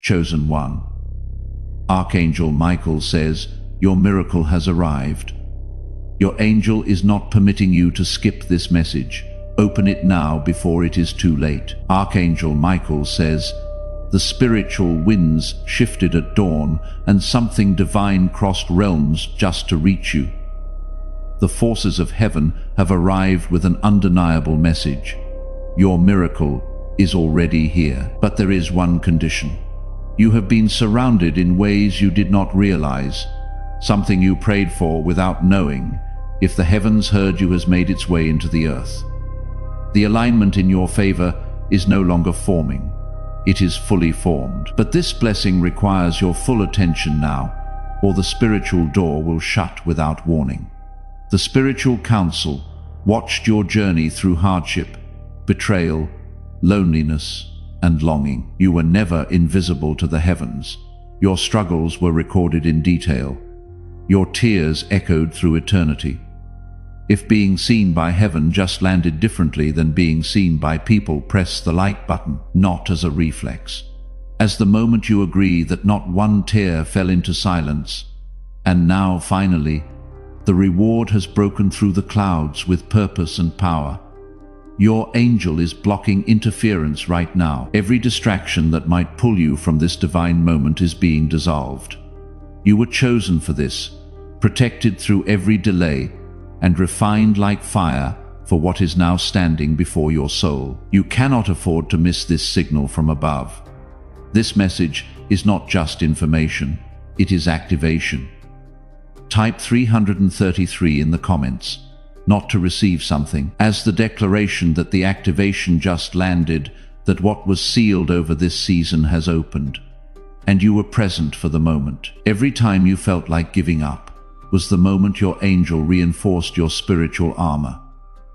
Chosen one. Archangel Michael says, your miracle has arrived. Your angel is not permitting you to skip this message. Open it now before it is too late. Archangel Michael says, the spiritual winds shifted at dawn, and something divine crossed realms just to reach you. The forces of heaven have arrived with an undeniable message. Your miracle is already here. But there is one condition. You have been surrounded in ways you did not realize. Something you prayed for without knowing, if the heavens heard you, has made its way into the earth. The alignment in your favor is no longer forming. It is fully formed. But this blessing requires your full attention now, or the spiritual door will shut without warning. The spiritual council watched your journey through hardship, betrayal, loneliness, and longing. You were never invisible to the heavens. Your struggles were recorded in detail. Your tears echoed through eternity. If being seen by heaven just landed differently than being seen by people, press the like button, not as a reflex. As the moment you agree that not one tear fell into silence, and now finally, the reward has broken through the clouds with purpose and power. Your angel is blocking interference right now. Every distraction that might pull you from this divine moment is being dissolved. You were chosen for this, protected through every delay, and refined like fire for what is now standing before your soul. You cannot afford to miss this signal from above. This message is not just information, it is activation. Type 333 in the comments, not to receive something, as the declaration that the activation just landed, that what was sealed over this season has opened. And you were present for the moment. Every time you felt like giving up was the moment your angel reinforced your spiritual armor.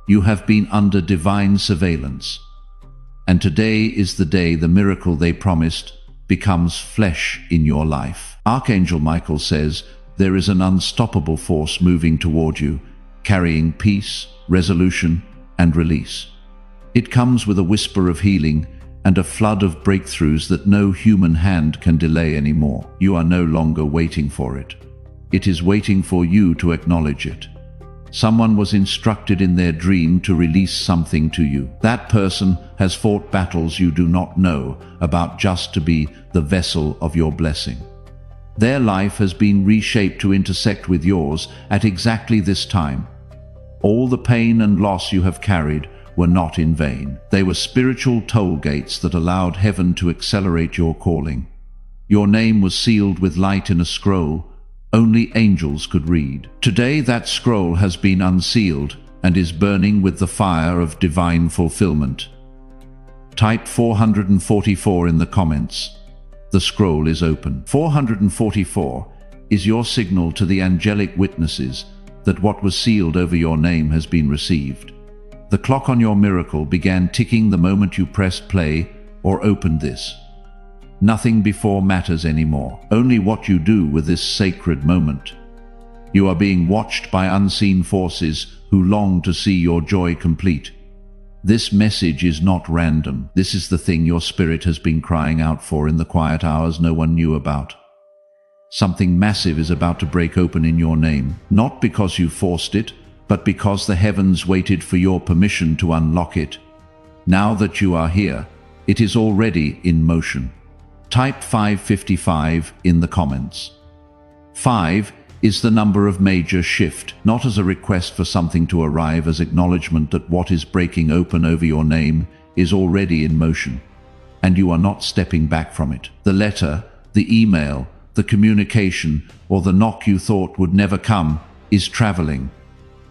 You have been under divine surveillance. And today is the day the miracle they promised becomes flesh in your life. Archangel Michael says, there is an unstoppable force moving toward you, carrying peace, resolution, and release. It comes with a whisper of healing and a flood of breakthroughs that no human hand can delay anymore. You are no longer waiting for it. It is waiting for you to acknowledge it. Someone was instructed in their dream to release something to you. That person has fought battles you do not know about just to be the vessel of your blessing. Their life has been reshaped to intersect with yours at exactly this time. All the pain and loss you have carried were not in vain. They were spiritual toll gates that allowed heaven to accelerate your calling. Your name was sealed with light in a scroll only angels could read. Today that scroll has been unsealed and is burning with the fire of divine fulfillment. Type 444 in the comments. The scroll is open. 444 is your signal to the angelic witnesses that what was sealed over your name has been received. The clock on your miracle began ticking the moment you pressed play or opened this. Nothing before matters anymore, only what you do with this sacred moment. You are being watched by unseen forces who long to see your joy complete. This message is not random. This is the thing your spirit has been crying out for in the quiet hours no one knew about. Something massive is about to break open in your name, not because you forced it, but because the heavens waited for your permission to unlock it. Now that you are here, it is already in motion. Type 555 in the comments. 5 is the number of major shift, not as a request for something to arrive, as acknowledgement that what is breaking open over your name is already in motion, and you are not stepping back from it. The letter, the email, the communication, or the knock you thought would never come is traveling.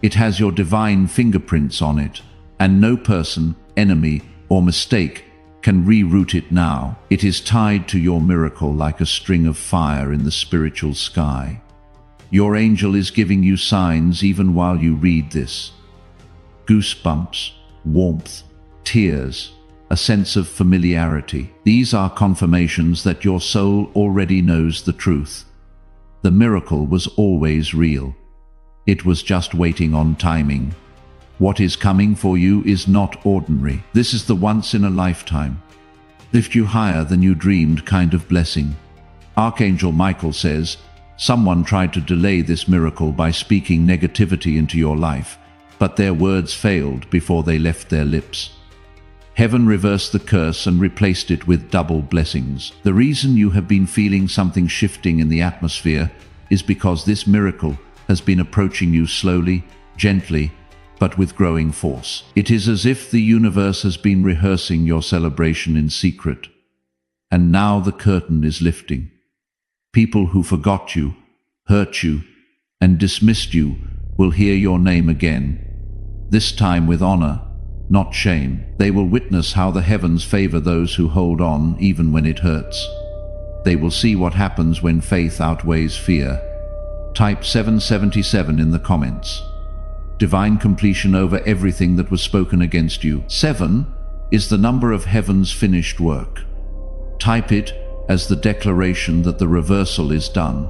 It has your divine fingerprints on it, and no person, enemy, or mistake can reroute it now. It is tied to your miracle like a string of fire in the spiritual sky. Your angel is giving you signs even while you read this. Goosebumps, warmth, tears, a sense of familiarity. These are confirmations that your soul already knows the truth. The miracle was always real. It was just waiting on timing. What is coming for you is not ordinary. This is the once in a lifetime. lift you higher than you dreamed kind of blessing. Archangel Michael says, someone tried to delay this miracle by speaking negativity into your life, but their words failed before they left their lips. Heaven reversed the curse and replaced it with double blessings. The reason you have been feeling something shifting in the atmosphere is because this miracle has been approaching you slowly, gently, but with growing force. It is as if the universe has been rehearsing your celebration in secret. And now the curtain is lifting. People who forgot you, hurt you, and dismissed you will hear your name again, this time with honor, not shame. They will witness how the heavens favor those who hold on even when it hurts. They will see what happens when faith outweighs fear. Type 777 in the comments. Divine completion over everything that was spoken against you. 7 is the number of heaven's finished work. Type it as the declaration that the reversal is done.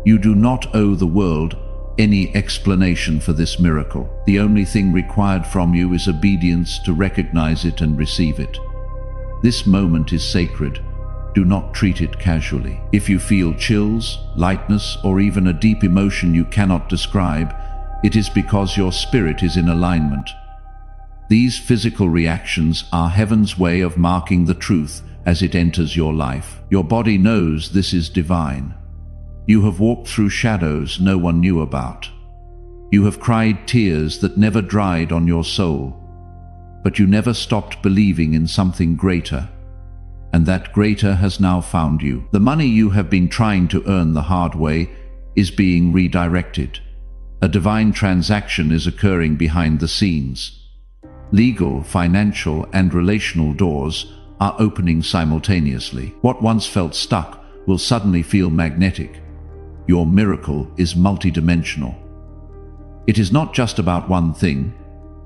You do not owe the world any explanation for this miracle. The only thing required from you is obedience to recognize it and receive it. This moment is sacred. Do not treat it casually. If you feel chills, lightness, or even a deep emotion you cannot describe, it is because your spirit is in alignment. These physical reactions are heaven's way of marking the truth as it enters your life. Your body knows this is divine. You have walked through shadows no one knew about. You have cried tears that never dried on your soul. But you never stopped believing in something greater. And that greater has now found you. The money you have been trying to earn the hard way is being redirected. A divine transaction is occurring behind the scenes. Legal, financial, and relational doors are opening simultaneously. What once felt stuck will suddenly feel magnetic. Your miracle is multidimensional. It is not just about one thing.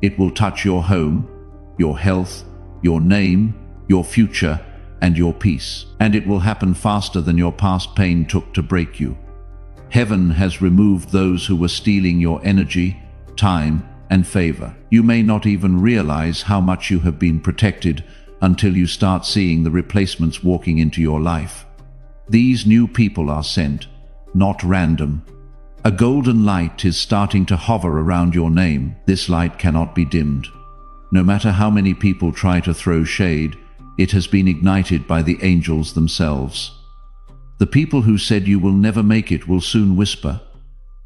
It will touch your home, your health, your name, your future, and your peace. And it will happen faster than your past pain took to break you. Heaven has removed those who were stealing your energy, time, and favor. You may not even realize how much you have been protected until you start seeing the replacements walking into your life. These new people are sent, not random. A golden light is starting to hover around your name. This light cannot be dimmed. No matter how many people try to throw shade, it has been ignited by the angels themselves. The people who said you will never make it will soon whisper,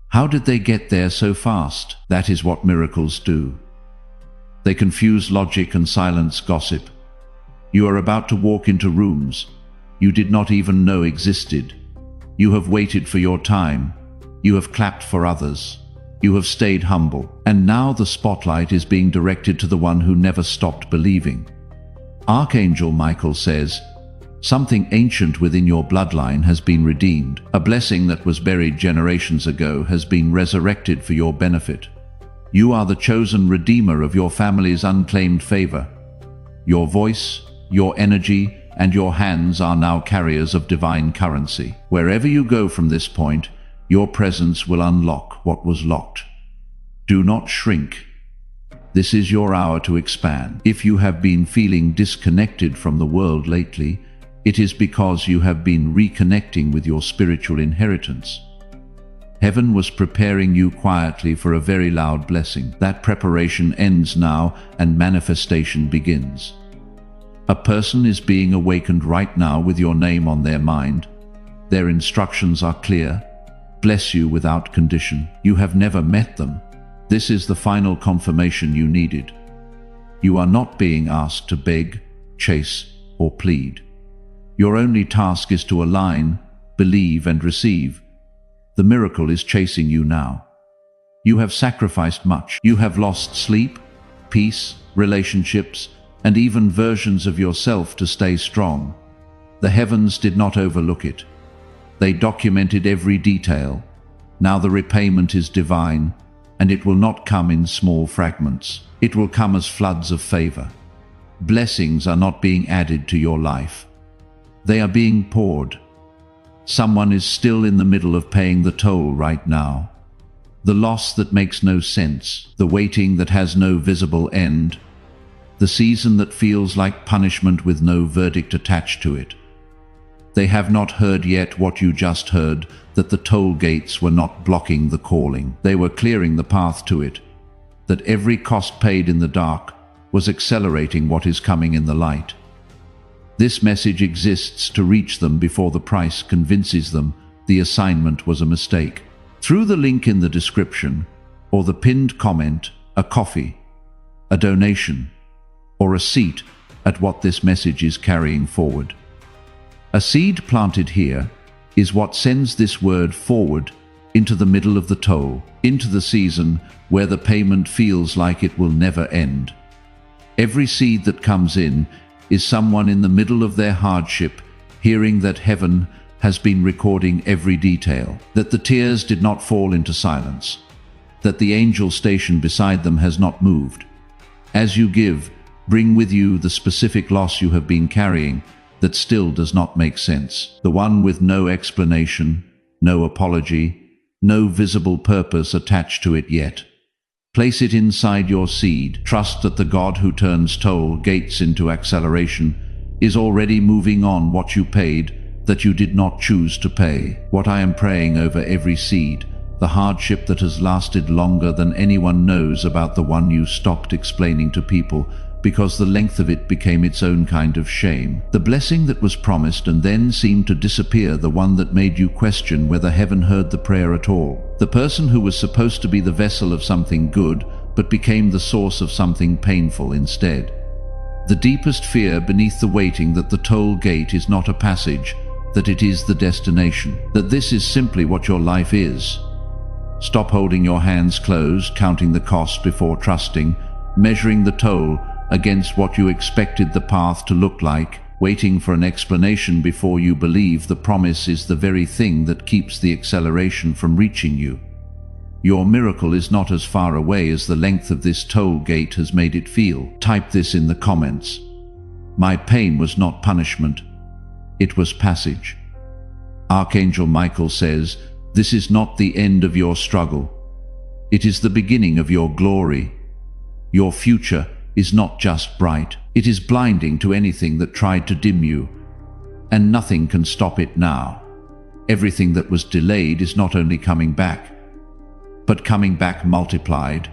"How did they get there so fast?" That is what miracles do. They confuse logic and silence gossip. You are about to walk into rooms you did not even know existed. You have waited for your time. You have clapped for others. You have stayed humble. And now the spotlight is being directed to the one who never stopped believing. Archangel Michael says, something ancient within your bloodline has been redeemed. A blessing that was buried generations ago has been resurrected for your benefit. You are the chosen redeemer of your family's unclaimed favor. Your voice, your energy, and your hands are now carriers of divine currency. Wherever you go from this point, your presence will unlock what was locked. Do not shrink. This is your hour to expand. If you have been feeling disconnected from the world lately, it is because you have been reconnecting with your spiritual inheritance. Heaven was preparing you quietly for a very loud blessing. That preparation ends now and manifestation begins. A person is being awakened right now with your name on their mind. Their instructions are clear. Bless you without condition. You have never met them. This is the final confirmation you needed. You are not being asked to beg, chase, or plead. Your only task is to align, believe, and receive. The miracle is chasing you now. You have sacrificed much. You have lost sleep, peace, relationships, and even versions of yourself to stay strong. The heavens did not overlook it. They documented every detail. Now the repayment is divine, and it will not come in small fragments. It will come as floods of favor. Blessings are not being added to your life. They are being poured. Someone is still in the middle of paying the toll right now. The loss that makes no sense, the waiting that has no visible end, the season that feels like punishment with no verdict attached to it. They have not heard yet what you just heard, that the toll gates were not blocking the calling. They were clearing the path to it, that every cost paid in the dark was accelerating what is coming in the light. This message exists to reach them before the price convinces them the assignment was a mistake. Through the link in the description, or the pinned comment, a coffee, a donation, or a seat at what this message is carrying forward. A seed planted here is what sends this word forward into the middle of the toll, into the season where the payment feels like it will never end. Every seed that comes in is someone in the middle of their hardship, hearing that heaven has been recording every detail, that the tears did not fall into silence, that the angel stationed beside them has not moved. As you give, bring with you the specific loss you have been carrying that still does not make sense, the one with no explanation, no apology, no visible purpose attached to it yet. Place it inside your seed. Trust that the God who turns toll gates into acceleration is already moving on what you paid that you did not choose to pay. What I am praying over every seed, the hardship that has lasted longer than anyone knows about the one you stopped explaining to people because the length of it became its own kind of shame. The blessing that was promised and then seemed to disappear, the one that made you question whether heaven heard the prayer at all. The person who was supposed to be the vessel of something good, but became the source of something painful instead. The deepest fear beneath the waiting, that the toll gate is not a passage, that it is the destination, that this is simply what your life is. Stop holding your hands closed, counting the cost before trusting, measuring the toll against what you expected the path to look like, waiting for an explanation before you believe the promise is the very thing that keeps the acceleration from reaching you. Your miracle is not as far away as the length of this toll gate has made it feel. Type this in the comments. My pain was not punishment, it was passage. Archangel Michael says, this is not the end of your struggle. It is the beginning of your glory. Your future is not just bright, it is blinding to anything that tried to dim you, and nothing can stop it now. Everything that was delayed is not only coming back, but coming back multiplied.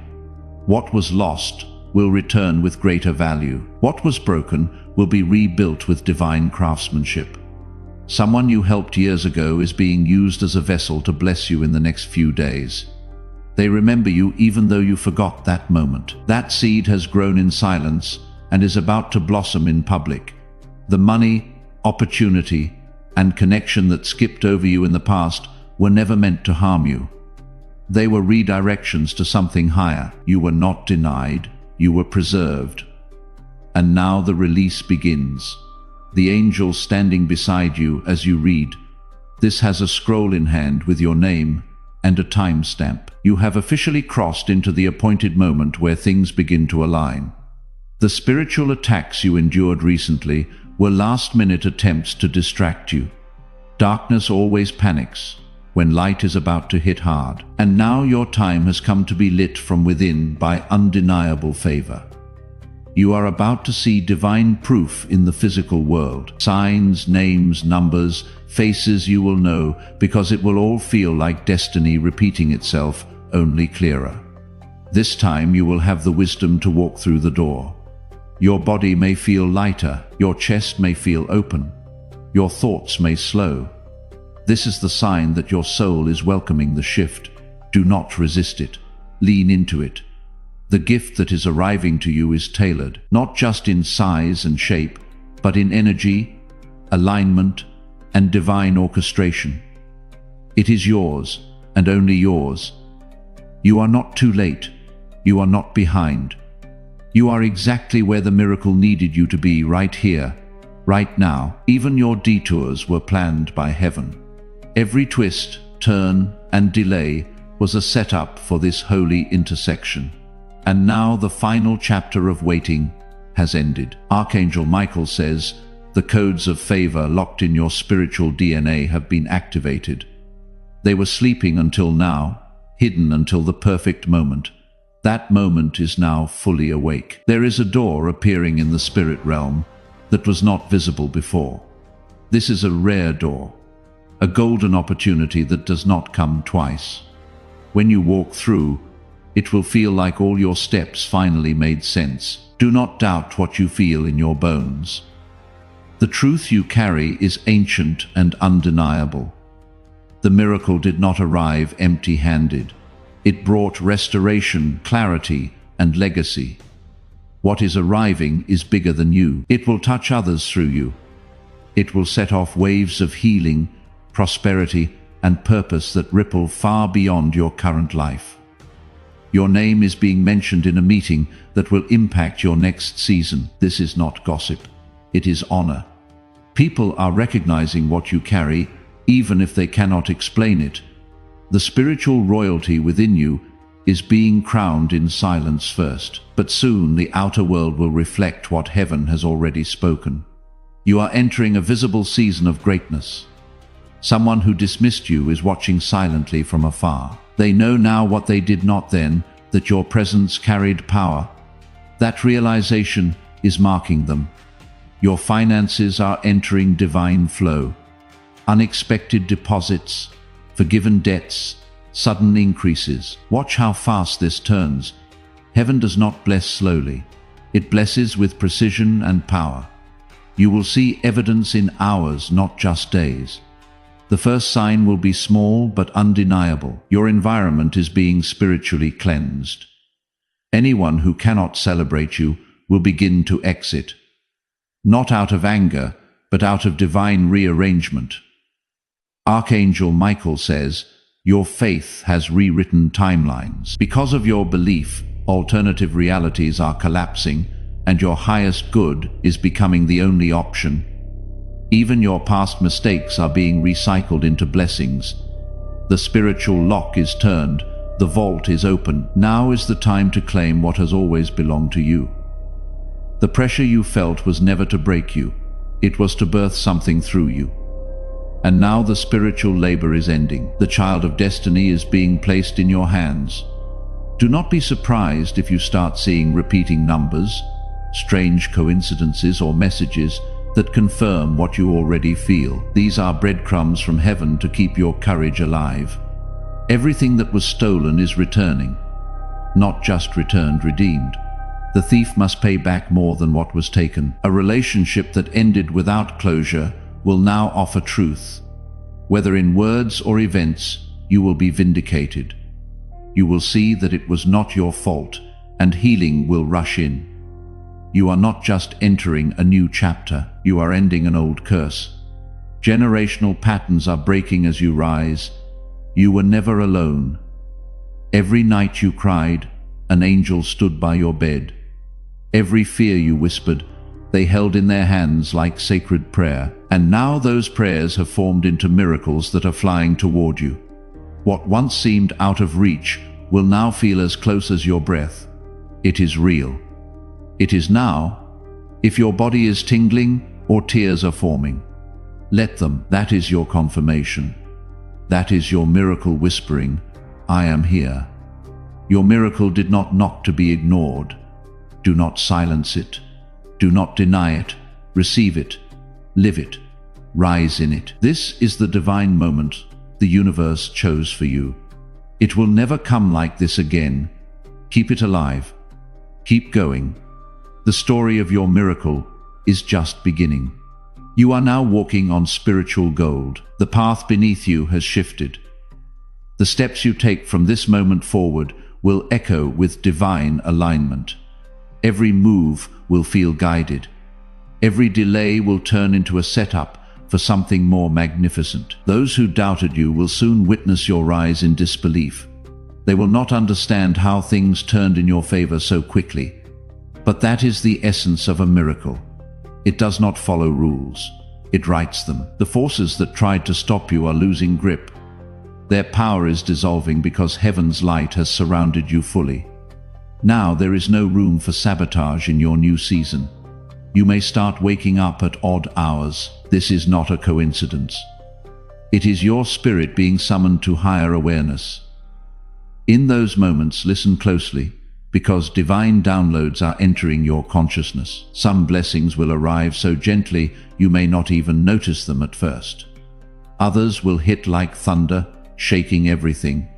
What was lost will return with greater value. What was broken will be rebuilt with divine craftsmanship. Someone you helped years ago is being used as a vessel to bless you in the next few days. They remember you even though you forgot that moment. That seed has grown in silence and is about to blossom in public. The money, opportunity, and connection that skipped over you in the past were never meant to harm you. They were redirections to something higher. You were not denied, you were preserved. And now the release begins. The angel standing beside you as you read. This has a scroll in hand with your name and a timestamp. You have officially crossed into the appointed moment where things begin to align. The spiritual attacks you endured recently were last-minute attempts to distract you. Darkness always panics when light is about to hit hard, and now your time has come to be lit from within by undeniable favor. You are about to see divine proof in the physical world. Signs, names, numbers, faces you will know, because it will all feel like destiny repeating itself, only clearer. This time you will have the wisdom to walk through the door. Your body may feel lighter, your chest may feel open, your thoughts may slow. This is the sign that your soul is welcoming the shift. Do not resist it. Lean into it. The gift that is arriving to you is tailored, not just in size and shape, but in energy, alignment, and divine orchestration. It is yours, and only yours. You are not too late. You are not behind. You are exactly where the miracle needed you to be, right here, right now. Even your detours were planned by heaven. Every twist, turn, and delay was a setup for this holy intersection. And now the final chapter of waiting has ended. Archangel Michael says, the codes of favor locked in your spiritual DNA have been activated. They were sleeping until now, hidden until the perfect moment. That moment is now fully awake. There is a door appearing in the spirit realm that was not visible before. This is a rare door, a golden opportunity that does not come twice. When you walk through, it will feel like all your steps finally made sense. Do not doubt what you feel in your bones. The truth you carry is ancient and undeniable. The miracle did not arrive empty-handed. It brought restoration, clarity, and legacy. What is arriving is bigger than you. It will touch others through you. It will set off waves of healing, prosperity, and purpose that ripple far beyond your current life. Your name is being mentioned in a meeting that will impact your next season. This is not gossip. It is honor. People are recognizing what you carry, even if they cannot explain it. The spiritual royalty within you is being crowned in silence first, but soon the outer world will reflect what heaven has already spoken. You are entering a visible season of greatness. Someone who dismissed you is watching silently from afar. They know now what they did not then, that your presence carried power. That realization is marking them. Your finances are entering divine flow. Unexpected deposits, forgiven debts, sudden increases. Watch how fast this turns. Heaven does not bless slowly. It blesses with precision and power. You will see evidence in hours, not just days. The first sign will be small but undeniable. Your environment is being spiritually cleansed. Anyone who cannot celebrate you will begin to exit. Not out of anger, but out of divine rearrangement. Archangel Michael says, your faith has rewritten timelines. Because of your belief, alternative realities are collapsing, and your highest good is becoming the only option. Even your past mistakes are being recycled into blessings. The spiritual lock is turned, the vault is open. Now is the time to claim what has always belonged to you. The pressure you felt was never to break you, it was to birth something through you. And now the spiritual labor is ending. The child of destiny is being placed in your hands. Do not be surprised if you start seeing repeating numbers, strange coincidences, or messages that confirm what you already feel. These are breadcrumbs from heaven to keep your courage alive. Everything that was stolen is returning. Not just returned, redeemed. The thief must pay back more than what was taken. A relationship that ended without closure will now offer truth. Whether in words or events, you will be vindicated. You will see that it was not your fault, and healing will rush in. You are not just entering a new chapter, you are ending an old curse. Generational patterns are breaking as you rise. You were never alone. Every night you cried, an angel stood by your bed. Every fear you whispered, they held in their hands like sacred prayer. And now those prayers have formed into miracles that are flying toward you. What once seemed out of reach will now feel as close as your breath. It is real. It is now. If your body is tingling or tears are forming, let them. That is your confirmation. That is your miracle whispering, I am here. Your miracle did not knock to be ignored. Do not silence it. Do not deny it. Receive it. Live it. Rise in it. This is the divine moment the universe chose for you. It will never come like this again. Keep it alive. Keep going. The story of your miracle is just beginning. You are now walking on spiritual gold. The path beneath you has shifted. The steps you take from this moment forward will echo with divine alignment. Every move will feel guided. Every delay will turn into a setup for something more magnificent. Those who doubted you will soon witness your rise in disbelief. They will not understand how things turned in your favor so quickly. But that is the essence of a miracle. It does not follow rules. It writes them. The forces that tried to stop you are losing grip. Their power is dissolving because heaven's light has surrounded you fully. Now there is no room for sabotage in your new season. You may start waking up at odd hours. This is not a coincidence. It is your spirit being summoned to higher awareness. In those moments, listen closely. because divine downloads are entering your consciousness. Some blessings will arrive so gently you may not even notice them at first. Others will hit like thunder, shaking everything.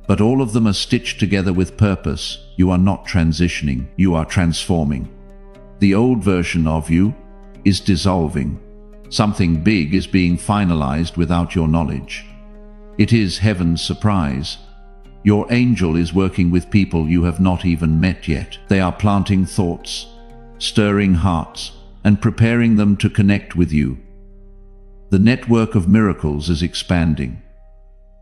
But all of them are stitched together with purpose. You are not transitioning, you are transforming. The old version of you is dissolving. Something big is being finalized without your knowledge. It is heaven's surprise. Your angel is working with people you have not even met yet. They are planting thoughts, stirring hearts, and preparing them to connect with you. The network of miracles is expanding.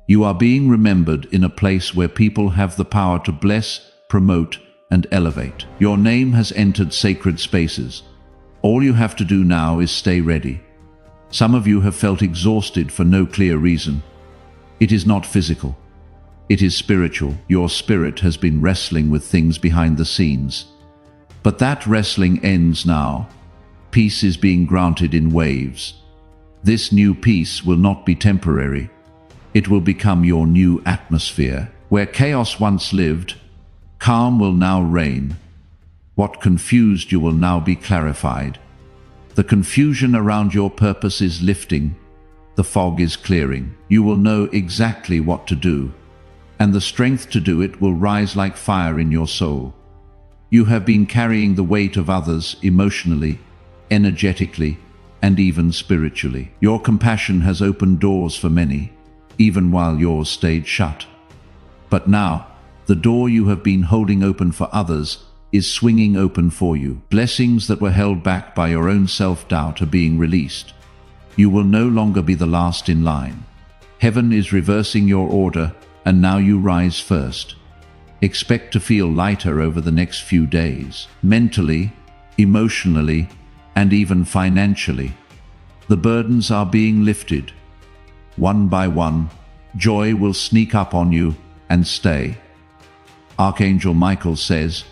You are being remembered in a place where people have the power to bless, promote, and elevate. Your name has entered sacred spaces. All you have to do now is stay ready. Some of you have felt exhausted for no clear reason. It is not physical. It is spiritual. Your spirit has been wrestling with things behind the scenes. But that wrestling ends now. Peace is being granted in waves. This new peace will not be temporary. It will become your new atmosphere. Where chaos once lived, calm will now reign. What confused you will now be clarified. The confusion around your purpose is lifting. The fog is clearing. You will know exactly what to do, and the strength to do it will rise like fire in your soul. You have been carrying the weight of others emotionally, energetically, and even spiritually. Your compassion has opened doors for many, even while yours stayed shut. But now, the door you have been holding open for others is swinging open for you. Blessings that were held back by your own self-doubt are being released. You will no longer be the last in line. Heaven is reversing your order, and now you rise first. Expect to feel lighter over the next few days, mentally, emotionally, and even financially. The burdens are being lifted. One by one, joy will sneak up on you and stay. Archangel Michael says,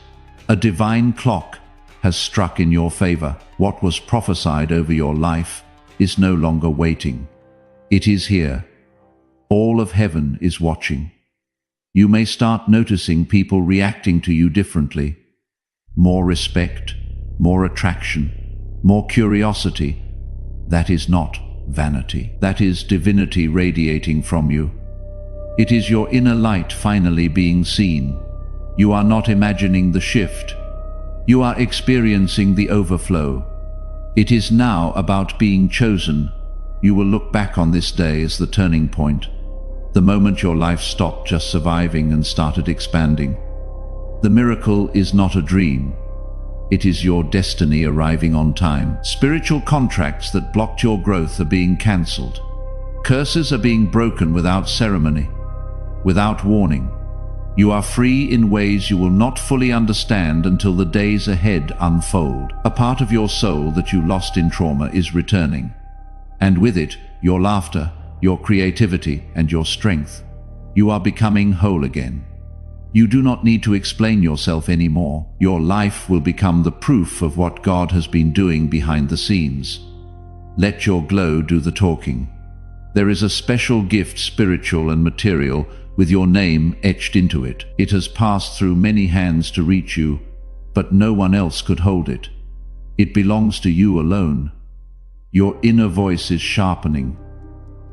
a divine clock has struck in your favor. What was prophesied over your life is no longer waiting. It is here. All of heaven is watching. You may start noticing people reacting to you differently. More respect, more attraction, more curiosity. That is not vanity. That is divinity radiating from you. It is your inner light finally being seen. You are not imagining the shift. You are experiencing the overflow. It is now about being chosen. You will look back on this day as the turning point, the moment your life stopped just surviving and started expanding. The miracle is not a dream. It is your destiny arriving on time. Spiritual contracts that blocked your growth are being cancelled. Curses are being broken without ceremony, without warning. You are free in ways you will not fully understand until the days ahead unfold. A part of your soul that you lost in trauma is returning, and with it, your laughter, your creativity, and your strength. You are becoming whole again. You do not need to explain yourself anymore. Your life will become the proof of what God has been doing behind the scenes. Let your glow do the talking. There is a special gift, spiritual and material, with your name etched into it. It has passed through many hands to reach you, but no one else could hold it. It belongs to you alone. Your inner voice is sharpening.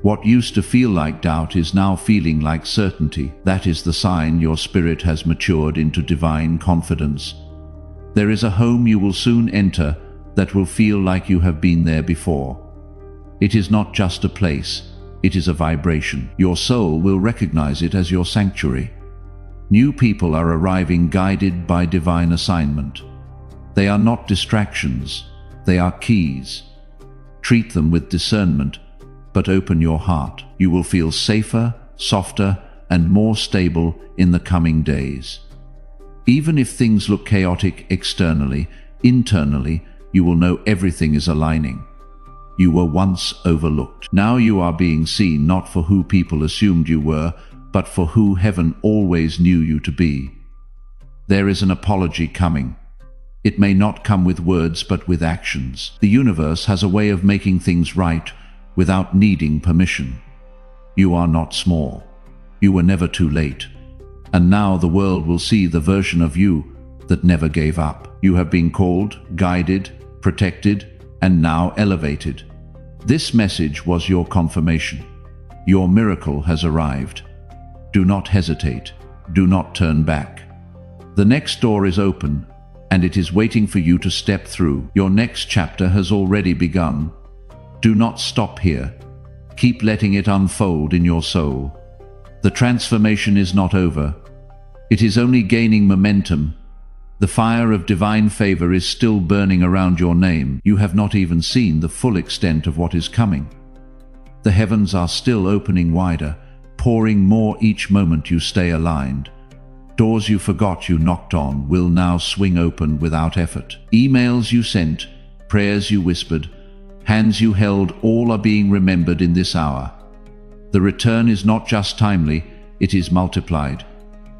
What used to feel like doubt is now feeling like certainty. That is the sign your spirit has matured into divine confidence. There is a home you will soon enter that will feel like you have been there before. It is not just a place, it is a vibration. Your soul will recognize it as your sanctuary. New people are arriving guided by divine assignment. They are not distractions, they are keys. Treat them with discernment, but open your heart. You will feel safer, softer, and more stable in the coming days. Even if things look chaotic externally, internally, you will know everything is aligning. You were once overlooked. Now you are being seen not for who people assumed you were, but for who heaven always knew you to be. There is an apology coming. It may not come with words, but with actions. The universe has a way of making things right without needing permission. You are not small. You were never too late. And now the world will see the version of you that never gave up. You have been called, guided, protected, and now elevated. This message was your confirmation. Your miracle has arrived. Do not hesitate. Do not turn back. The next door is open, and it is waiting for you to step through. Your next chapter has already begun. Do not stop here. Keep letting it unfold in your soul. The transformation is not over. It is only gaining momentum. The fire of divine favor is still burning around your name. You have not even seen the full extent of what is coming. The heavens are still opening wider, pouring more each moment you stay aligned. Doors you forgot you knocked on will now swing open without effort. Emails you sent, prayers you whispered, hands you held, all are being remembered in this hour. The return is not just timely, it is multiplied.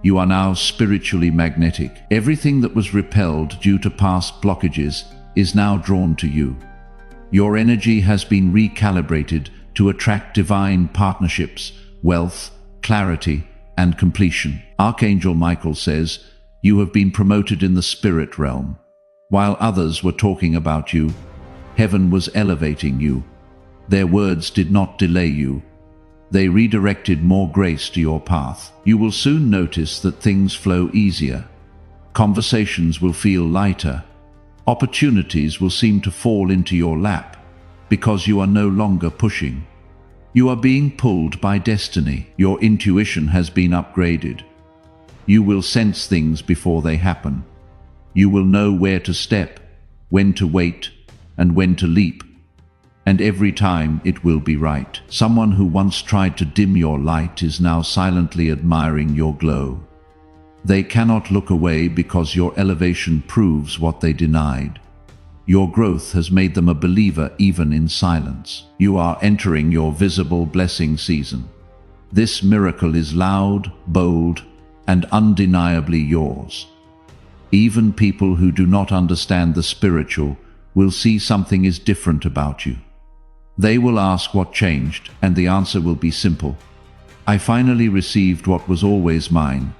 You are now spiritually magnetic. Everything that was repelled due to past blockages is now drawn to you. Your energy has been recalibrated to attract divine partnerships, wealth, clarity, and completion. Archangel Michael says, you have been promoted in the spirit realm. While others were talking about you, heaven was elevating you. Their words did not delay you. They redirected more grace to your path. You will soon notice that things flow easier. Conversations will feel lighter. Opportunities will seem to fall into your lap because you are no longer pushing. You are being pulled by destiny. Your intuition has been upgraded. You will sense things before they happen. You will know where to step, when to wait, and when to leap. And every time it will be right. Someone who once tried to dim your light is now silently admiring your glow. They cannot look away because your elevation proves what they denied. Your growth has made them a believer even in silence. You are entering your visible blessing season. This miracle is loud, bold, and undeniably yours. Even people who do not understand the spiritual will see something is different about you. They will ask what changed, and the answer will be simple. I finally received what was always mine.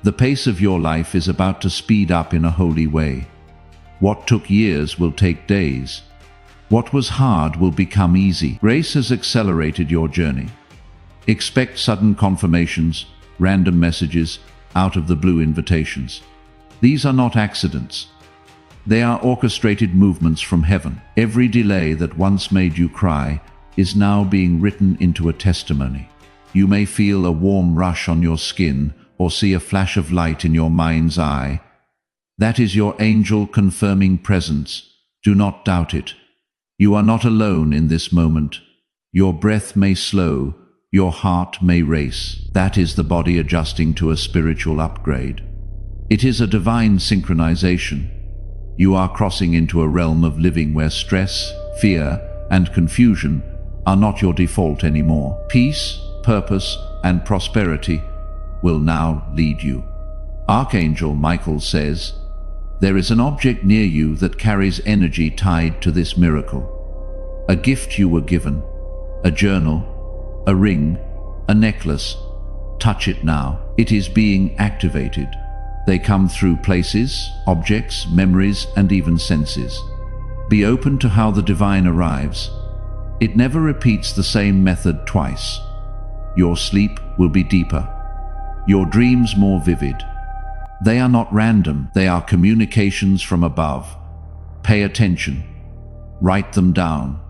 The pace of your life is about to speed up in a holy way. What took years will take days. What was hard will become easy. Grace has accelerated your journey. Expect sudden confirmations, random messages, out of the blue invitations. These are not accidents. They are orchestrated movements from heaven. Every delay that once made you cry is now being written into a testimony. You may feel a warm rush on your skin or see a flash of light in your mind's eye. That is your angel confirming presence. Do not doubt it. You are not alone in this moment. Your breath may slow, your heart may race. That is the body adjusting to a spiritual upgrade. It is a divine synchronization. You are crossing into a realm of living where stress, fear, and confusion are not your default anymore. Peace, purpose, and prosperity will now lead you. Archangel Michael says, there is an object near you that carries energy tied to this miracle. A gift you were given, a journal, a ring, a necklace. Touch it now. It is being activated. They come through places, objects, memories, and even senses. Be open to how the divine arrives. It never repeats the same method twice. Your sleep will be deeper. Your dreams more vivid. They are not random, they are communications from above. Pay attention. Write them down.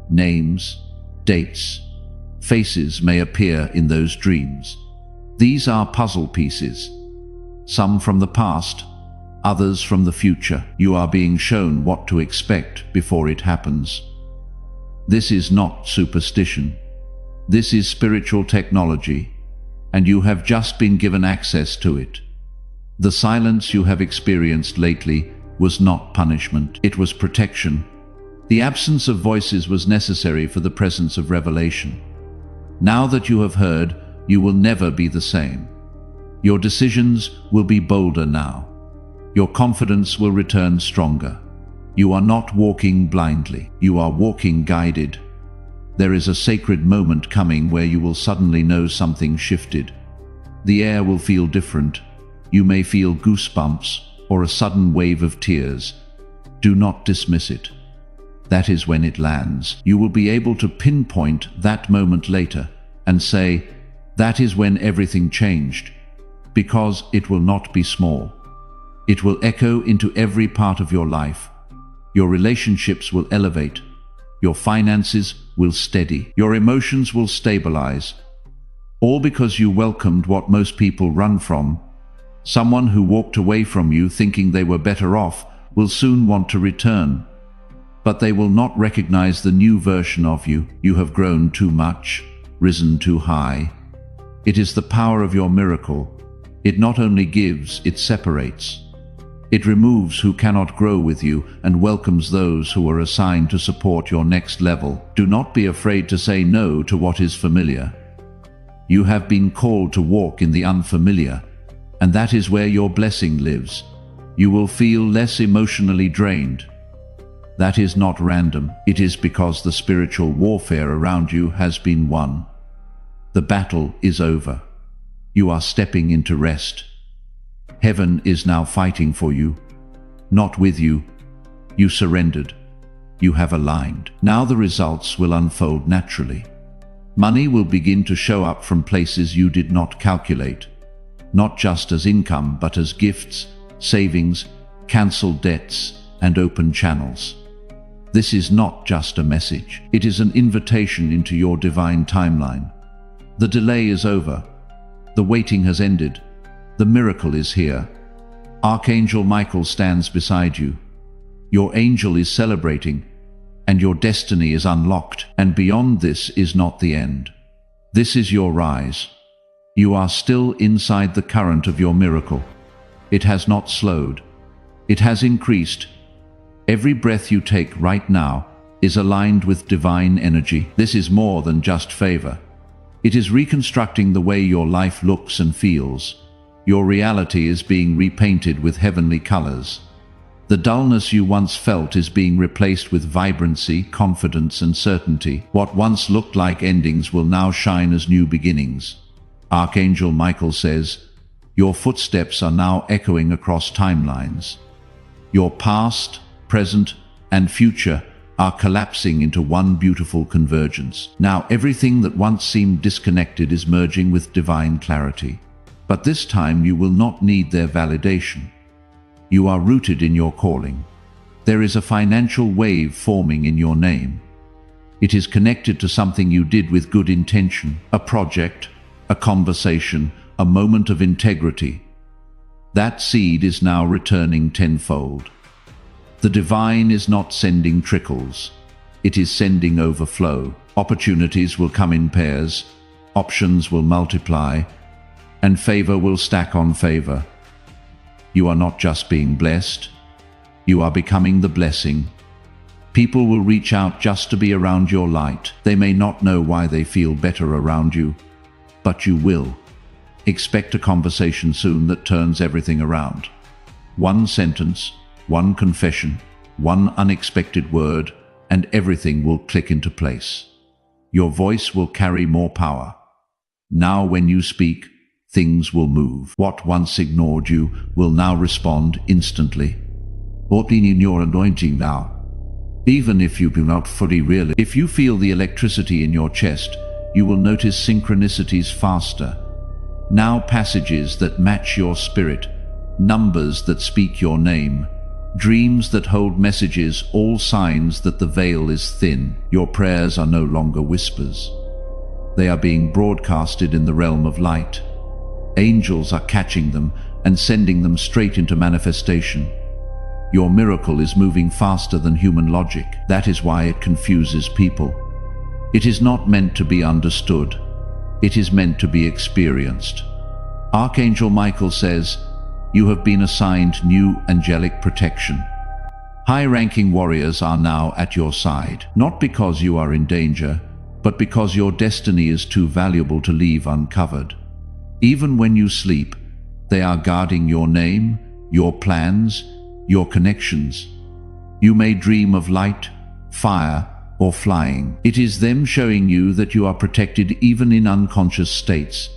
Names, dates, faces may appear in those dreams. These are puzzle pieces. Some from the past, others from the future. You are being shown what to expect before it happens. This is not superstition. This is spiritual technology, and you have just been given access to it. The silence you have experienced lately was not punishment, it was protection. The absence of voices was necessary for the presence of revelation. Now that you have heard, you will never be the same. Your decisions will be bolder now. Your confidence will return stronger. You are not walking blindly, you are walking guided. There is a sacred moment coming where you will suddenly know something shifted. The air will feel different. You may feel goosebumps or a sudden wave of tears. Do not dismiss it. That is when it lands. You will be able to pinpoint that moment later and say, that is when everything changed, because it will not be small. It will echo into every part of your life. Your relationships will elevate. Your finances will steady. Your emotions will stabilize. All because you welcomed what most people run from. Someone who walked away from you thinking they were better off will soon want to return. But they will not recognize the new version of you. You have grown too much, risen too high. It is the power of your miracle. It not only gives, it separates. It removes who cannot grow with you and welcomes those who are assigned to support your next level. Do not be afraid to say no to what is familiar. You have been called to walk in the unfamiliar, and that is where your blessing lives. You will feel less emotionally drained. That is not random. It is because the spiritual warfare around you has been won. The battle is over. You are stepping into rest. Heaven is now fighting for you, not with you. You surrendered. You have aligned. Now the results will unfold naturally. Money will begin to show up from places you did not calculate, not just as income, but as gifts, savings, cancelled debts, and open channels. This is not just a message. It is an invitation into your divine timeline. The delay is over. The waiting has ended. The miracle is here. Archangel Michael stands beside you. Your angel is celebrating, and your destiny is unlocked. And beyond this is not the end. This is your rise. You are still inside the current of your miracle. It has not slowed. It has increased. Every breath you take right now is aligned with divine energy. This is more than just favor. It is reconstructing the way your life looks and feels. Your reality is being repainted with heavenly colors. The dullness you once felt is being replaced with vibrancy, confidence, and certainty. What once looked like endings will now shine as new beginnings. Archangel Michael says, your footsteps are now echoing across timelines. Your past, present, and future are collapsing into one beautiful convergence. Now everything that once seemed disconnected is merging with divine clarity. But this time you will not need their validation. You are rooted in your calling. There is a financial wave forming in your name. It is connected to something you did with good intention, a project, a conversation, a moment of integrity. That seed is now returning tenfold. The divine is not sending trickles. It is sending overflow. Opportunities will come in pairs, options will multiply, and favor will stack on favor. You are not just being blessed, you are becoming the blessing. People will reach out just to be around your light. They may not know why they feel better around you, but you will. Expect a conversation soon that turns everything around. One sentence, one confession, one unexpected word, and everything will click into place. Your voice will carry more power. Now when you speak, things will move. What once ignored you will now respond instantly. Walking in your anointing now. Even if you do not fully realize. If you feel the electricity in your chest, you will notice synchronicities faster. Now passages that match your spirit, numbers that speak your name, dreams that hold messages, all signs that the veil is thin. Your prayers are no longer whispers. They are being broadcasted in the realm of light. Angels are catching them and sending them straight into manifestation. Your miracle is moving faster than human logic. That is why it confuses people. It is not meant to be understood. It is meant to be experienced. Archangel Michael says, you have been assigned new angelic protection. High-ranking warriors are now at your side, not because you are in danger, but because your destiny is too valuable to leave uncovered. Even when you sleep, they are guarding your name, your plans, your connections. You may dream of light, fire, or flying. It is them showing you that you are protected even in unconscious states.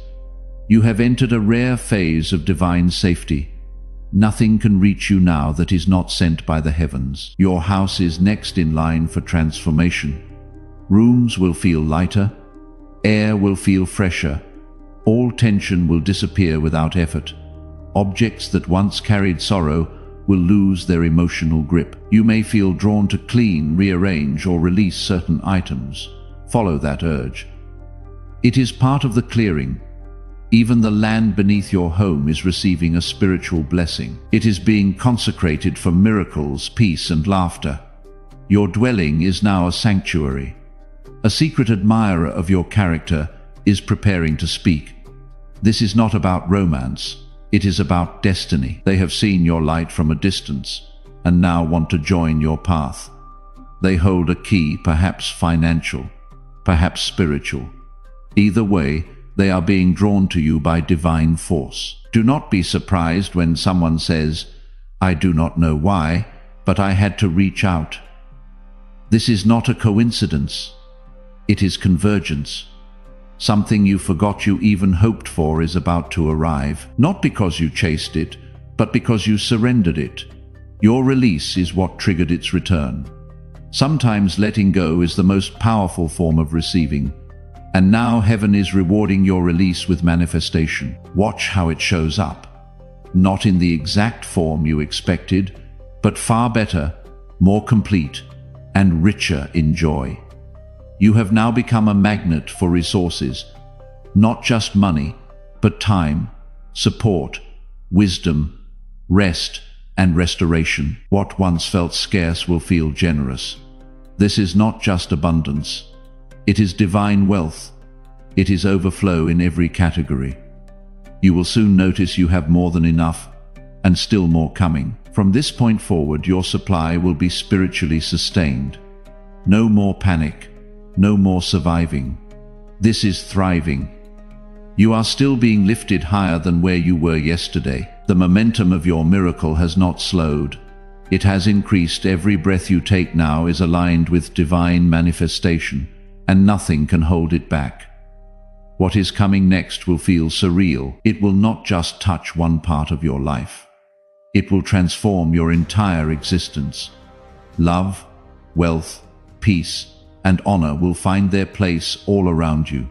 You have entered a rare phase of divine safety. Nothing can reach you now that is not sent by the heavens. Your house is next in line for transformation. Rooms will feel lighter, air will feel fresher, all tension will disappear without effort. Objects that once carried sorrow will lose their emotional grip. You may feel drawn to clean, rearrange, or release certain items. Follow that urge. It is part of the clearing. Even the land beneath your home is receiving a spiritual blessing. It is being consecrated for miracles, peace, and laughter. Your dwelling is now a sanctuary. A secret admirer of your character is preparing to speak. This is not about romance. It is about destiny. They have seen your light from a distance and now want to join your path. They hold a key, perhaps financial, perhaps spiritual. Either way, they are being drawn to you by divine force. Do not be surprised when someone says, "I do not know why, but I had to reach out." This is not a coincidence. It is convergence. Something you forgot you even hoped for is about to arrive, not because you chased it, but because you surrendered it. Your release is what triggered its return. Sometimes letting go is the most powerful form of receiving, and now heaven is rewarding your release with manifestation. Watch how it shows up. Not in the exact form you expected, but far better, more complete, and richer in joy. You have now become a magnet for resources, not just money, but time, support, wisdom, rest, and restoration. What once felt scarce will feel generous. This is not just abundance. It is divine wealth. It is overflow in every category. You will soon notice you have more than enough, and still more coming. From this point forward, your supply will be spiritually sustained. No more panic. No more surviving. This is thriving. You are still being lifted higher than where you were yesterday. The momentum of your miracle has not slowed. It has increased. Every breath you take now is aligned with divine manifestation, and nothing can hold it back. What is coming next will feel surreal. It will not just touch one part of your life. It will transform your entire existence. Love, wealth, peace, and honor will find their place all around you.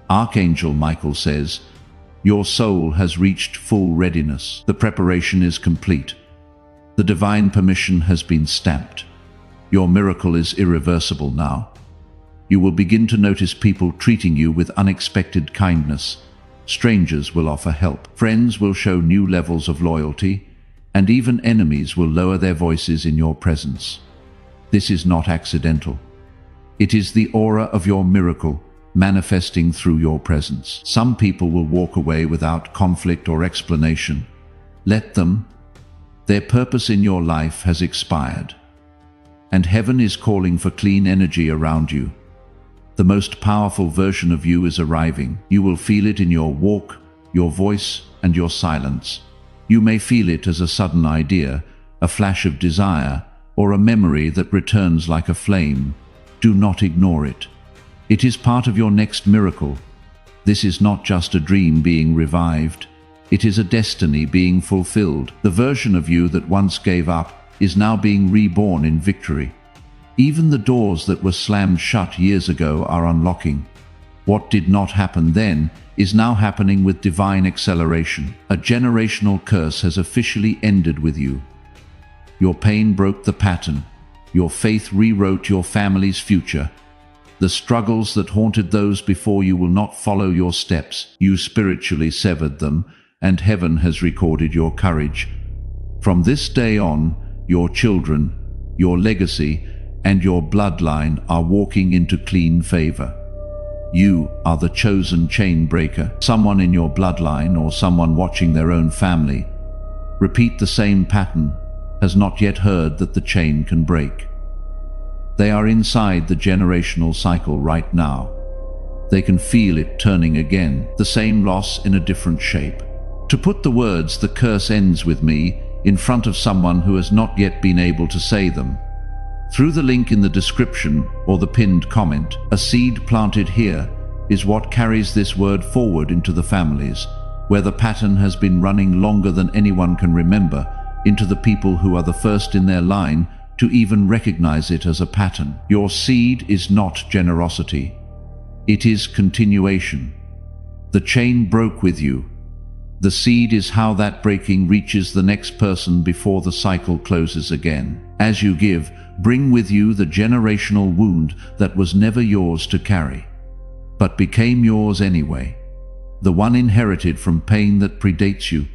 Archangel Michael says, "Your soul has reached full readiness. The preparation is complete. The divine permission has been stamped. Your miracle is irreversible now. You will begin to notice people treating you with unexpected kindness. Strangers will offer help. Friends will show new levels of loyalty, and even enemies will lower their voices in your presence. This is not accidental. It is the aura of your miracle manifesting through your presence. Some people will walk away without conflict or explanation. Let them. Their purpose in your life has expired. And heaven is calling for clean energy around you. The most powerful version of you is arriving. You will feel it in your walk, your voice, and your silence. You may feel it as a sudden idea, a flash of desire, or a memory that returns like a flame. Do not ignore it. It is part of your next miracle. This is not just a dream being revived. It is a destiny being fulfilled. The version of you that once gave up is now being reborn in victory. Even the doors that were slammed shut years ago are unlocking. What did not happen then is now happening with divine acceleration. A generational curse has officially ended with you. Your pain broke the pattern. Your faith rewrote your family's future. The struggles that haunted those before you will not follow your steps. You spiritually severed them, and heaven has recorded your courage. From this day on, your children, your legacy, and your bloodline are walking into clean favor. You are the chosen chain breaker. Someone in your bloodline or someone watching their own family repeat the same pattern has not yet heard that the chain can break. They are inside the generational cycle right now. They can feel it turning again, the same loss in a different shape. To put the words "the curse ends with me" in front of someone who has not yet been able to say them. Through the link in the description or the pinned comment, a seed planted here is what carries this word forward into the families, where the pattern has been running longer than anyone can remember, into the people who are the first in their line to even recognize it as a pattern. Your seed is not generosity. It is continuation. The chain broke with you. The seed is how that breaking reaches the next person before the cycle closes again. As you give, bring with you the generational wound that was never yours to carry, but became yours anyway. The one inherited from pain that predates you.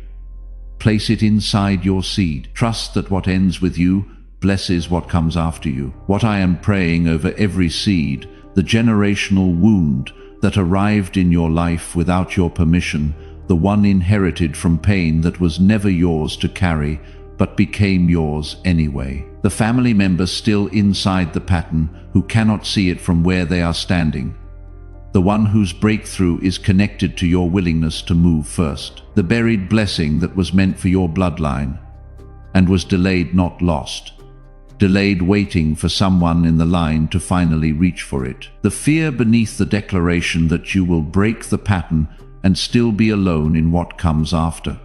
Place it inside your seed. Trust that what ends with you blesses what comes after you. What I am praying over every seed, the generational wound that arrived in your life without your permission, the one inherited from pain that was never yours to carry, but became yours anyway. The family member still inside the pattern who cannot see it from where they are standing. The one whose breakthrough is connected to your willingness to move first. The buried blessing that was meant for your bloodline and was delayed, not lost. Delayed, waiting for someone in the line to finally reach for it. The fear beneath the declaration that you will break the pattern and still be alone in what comes after.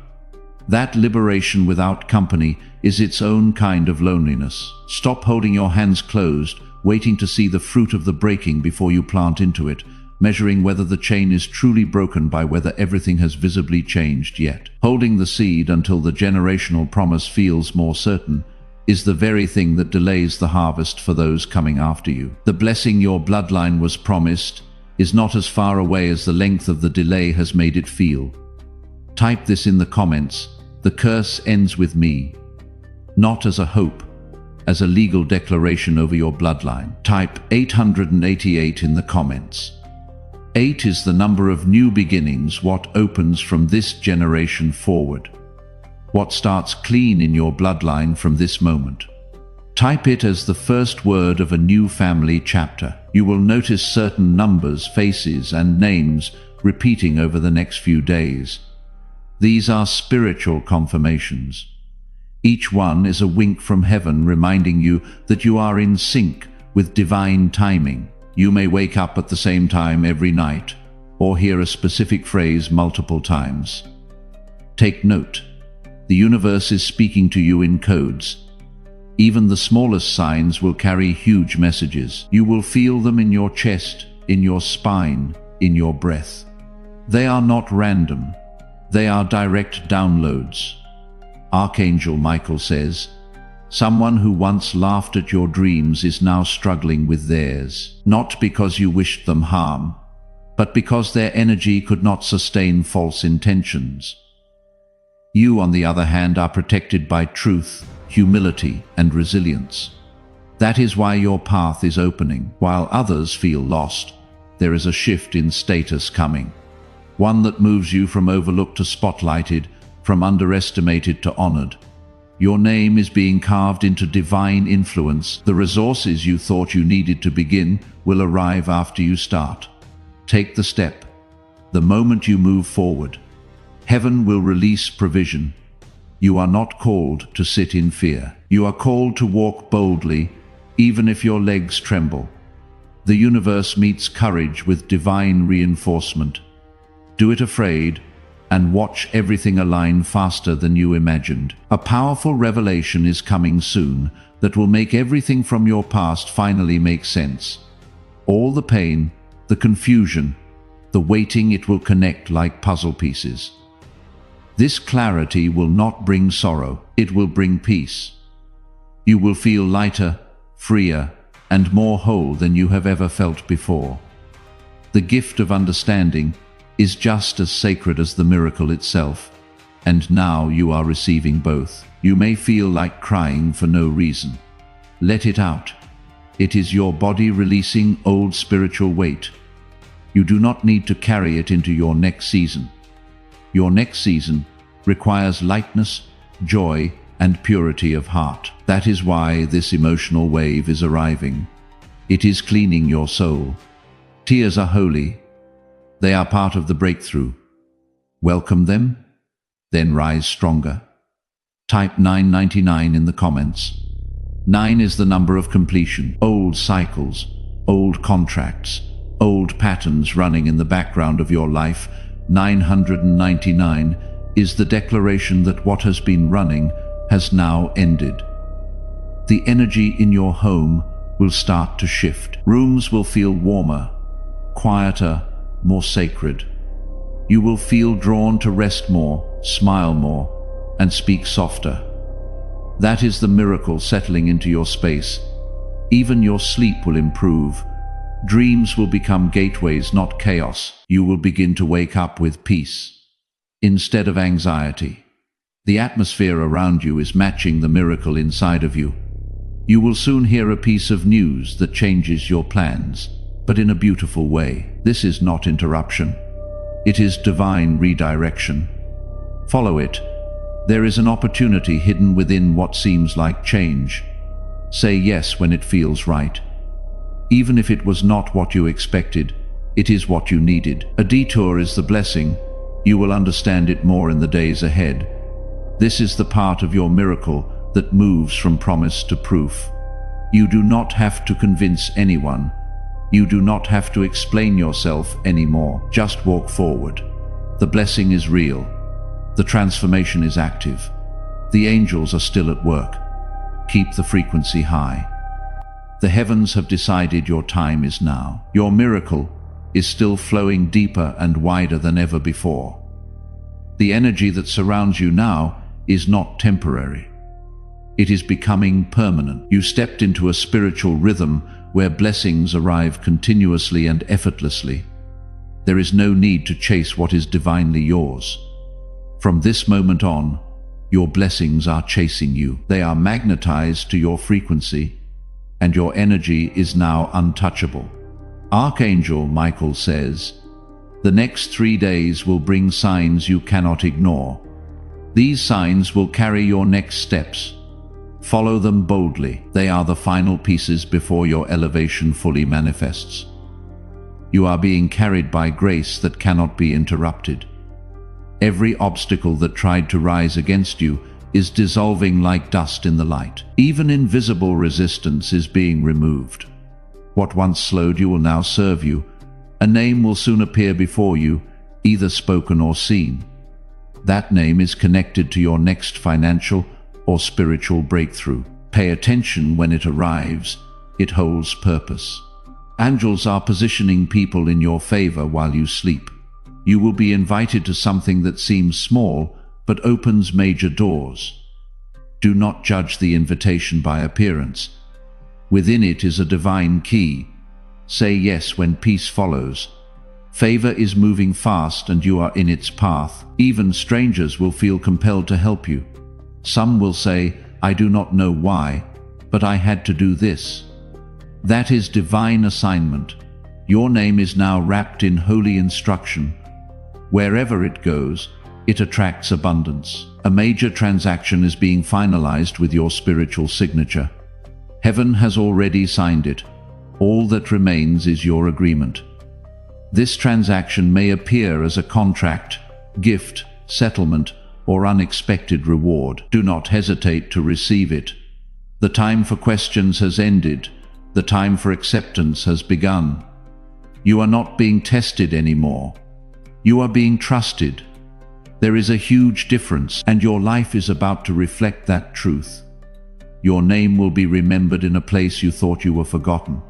That liberation without company is its own kind of loneliness. Stop holding your hands closed, waiting to see the fruit of the breaking before you plant into it, measuring whether the chain is truly broken by whether everything has visibly changed yet. Holding the seed until the generational promise feels more certain is the very thing that delays the harvest for those coming after you. The blessing your bloodline was promised is not as far away as the length of the delay has made it feel. Type this in the comments. The curse ends with me. Not as a hope, as a legal declaration over your bloodline. Type 888 in the comments. 8 is the number of new beginnings, what opens from this generation forward. What starts clean in your bloodline from this moment. Type it as the first word of a new family chapter. You will notice certain numbers, faces, and names repeating over the next few days. These are spiritual confirmations. Each one is a wink from heaven reminding you that you are in sync with divine timing. You may wake up at the same time every night, or hear a specific phrase multiple times. Take note. The universe is speaking to you in codes. Even the smallest signs will carry huge messages. You will feel them in your chest, in your spine, in your breath. They are not random. They are direct downloads. Archangel Michael says, someone who once laughed at your dreams is now struggling with theirs, not because you wished them harm, but because their energy could not sustain false intentions. You, on the other hand, are protected by truth, humility, and resilience. That is why your path is opening. While others feel lost, there is a shift in status coming. One that moves you from overlooked to spotlighted, from underestimated to honored. Your name is being carved into divine influence. The resources you thought you needed to begin will arrive after you start. Take the step. The moment you move forward, heaven will release provision. You are not called to sit in fear. You are called to walk boldly, even if your legs tremble. The universe meets courage with divine reinforcement. Do it afraid, and watch everything align faster than you imagined. A powerful revelation is coming soon that will make everything from your past finally make sense. All the pain, the confusion, the waiting, it will connect like puzzle pieces. This clarity will not bring sorrow, it will bring peace. You will feel lighter, freer, and more whole than you have ever felt before. The gift of understanding is just as sacred as the miracle itself, and now you are receiving both. You may feel like crying for no reason. Let it out. It is your body releasing old spiritual weight. You do not need to carry it into your next season. Your next season requires lightness, joy, and purity of heart. That is why this emotional wave is arriving. It is cleaning your soul. Tears are holy. They are part of the breakthrough. Welcome them, then rise stronger. Type 999 in the comments. 9 is the number of completion. Old cycles, old contracts, old patterns running in the background of your life. 999 is the declaration that what has been running has now ended. The energy in your home will start to shift. Rooms will feel warmer, quieter, more sacred. You will feel drawn to rest more, smile more, and speak softer. That is the miracle settling into your space. Even your sleep will improve. Dreams will become gateways, not chaos. You will begin to wake up with peace instead of anxiety. The atmosphere around you is matching the miracle inside of you. You will soon hear a piece of news that changes your plans, but in a beautiful way. This is not interruption. It is divine redirection. Follow it. There is an opportunity hidden within what seems like change. Say yes when it feels right. Even if it was not what you expected, it is what you needed. A detour is the blessing. You will understand it more in the days ahead. This is the part of your miracle that moves from promise to proof. You do not have to convince anyone. You do not have to explain yourself anymore. Just walk forward. The blessing is real. The transformation is active. The angels are still at work. Keep the frequency high. The heavens have decided your time is now. Your miracle is still flowing deeper and wider than ever before. The energy that surrounds you now is not temporary. It is becoming permanent. You stepped into a spiritual rhythm where blessings arrive continuously and effortlessly. There is no need to chase what is divinely yours. From this moment on, your blessings are chasing you. They are magnetized to your frequency, and your energy is now untouchable. Archangel Michael says, "The next 3 days will bring signs you cannot ignore. These signs will carry your next steps. Follow them boldly. They are the final pieces before your elevation fully manifests. You are being carried by grace that cannot be interrupted. Every obstacle that tried to rise against you is dissolving like dust in the light. Even invisible resistance is being removed. What once slowed you will now serve you. A name will soon appear before you, either spoken or seen. That name is connected to your next financial or spiritual breakthrough. Pay attention when it arrives. It holds purpose. Angels are positioning people in your favor while you sleep. You will be invited to something that seems small but opens major doors. Do not judge the invitation by appearance. Within it is a divine key. Say yes when peace follows. Favor is moving fast and you are in its path. Even strangers will feel compelled to help you. Some will say, "I do not know why, but I had to do this." That is divine assignment. Your name is now wrapped in holy instruction. Wherever it goes, it attracts abundance. A major transaction is being finalized with your spiritual signature. Heaven has already signed it. All that remains is your agreement. This transaction may appear as a contract, gift, settlement, or unexpected reward. Do not hesitate to receive it. The time for questions has ended. The time for acceptance has begun. You are not being tested anymore. You are being trusted. There is a huge difference, and your life is about to reflect that truth. Your name will be remembered in a place you thought you were forgotten.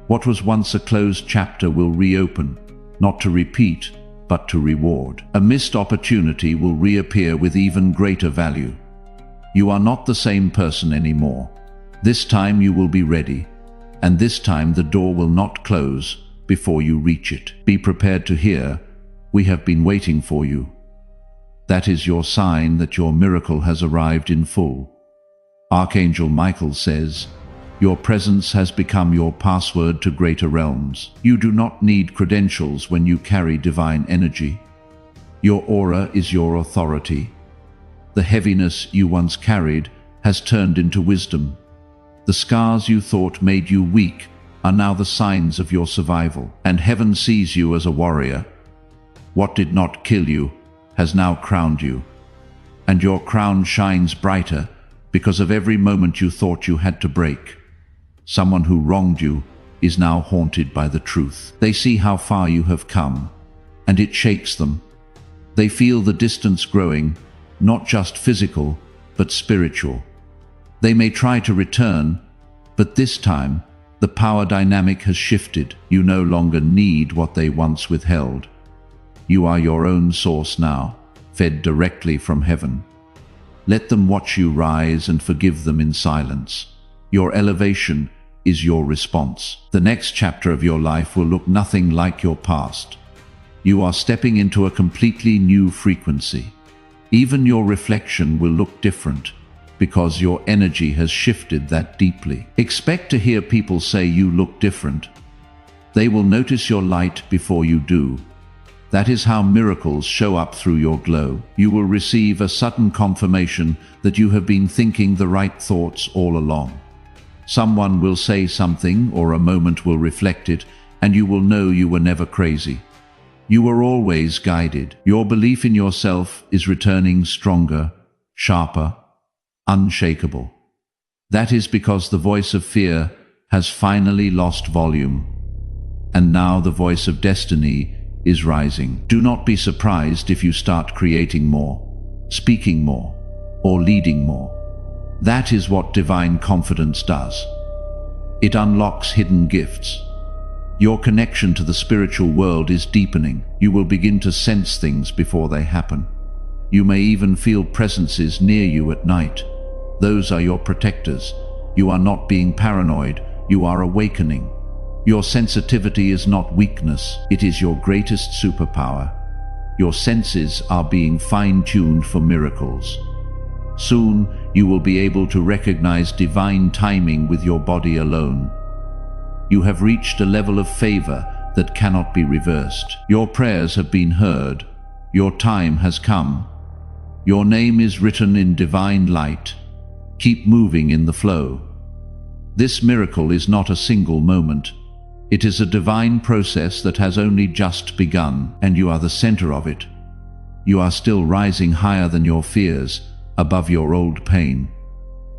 What was once a closed chapter will reopen, not to repeat, but to reward. A missed opportunity will reappear with even greater value. You are not the same person anymore. This time you will be ready, and this time the door will not close before you reach it. Be prepared to hear, "We have been waiting for you." That is your sign that your miracle has arrived in full. Archangel Michael says, "Your presence has become your password to greater realms." You do not need credentials when you carry divine energy. Your aura is your authority. The heaviness you once carried has turned into wisdom. The scars you thought made you weak are now the signs of your survival, and heaven sees you as a warrior. What did not kill you has now crowned you, and your crown shines brighter because of every moment you thought you had to break. Someone who wronged you is now haunted by the truth. They see how far you have come, and it shakes them. They feel the distance growing, not just physical, but spiritual. They may try to return, but this time, the power dynamic has shifted. You no longer need what they once withheld. You are your own source now, fed directly from heaven. Let them watch you rise and forgive them in silence. Your elevation is your response. The next chapter of your life will look nothing like your past. You are stepping into a completely new frequency. Even your reflection will look different, because your energy has shifted that deeply. Expect to hear people say you look different. They will notice your light before you do. That is how miracles show up through your glow. You will receive a sudden confirmation that you have been thinking the right thoughts all along. Someone will say something, or a moment will reflect it, and you will know you were never crazy. You were always guided. Your belief in yourself is returning stronger, sharper, unshakable. That is because the voice of fear has finally lost volume, and now the voice of destiny is rising. Do not be surprised if you start creating more, speaking more, or leading more. That is what divine confidence does. It unlocks hidden gifts. Your connection to the spiritual world is deepening. You will begin to sense things before they happen. You may even feel presences near you at night. Those are your protectors. You are not being paranoid. You are awakening. Your sensitivity is not weakness. It is your greatest superpower. Your senses are being fine-tuned for miracles. Soon, you will be able to recognize divine timing with your body alone. You have reached a level of favor that cannot be reversed. Your prayers have been heard. Your time has come. Your name is written in divine light. Keep moving in the flow. This miracle is not a single moment. It is a divine process that has only just begun, and you are the center of it. You are still rising higher than your fears, above your old pain,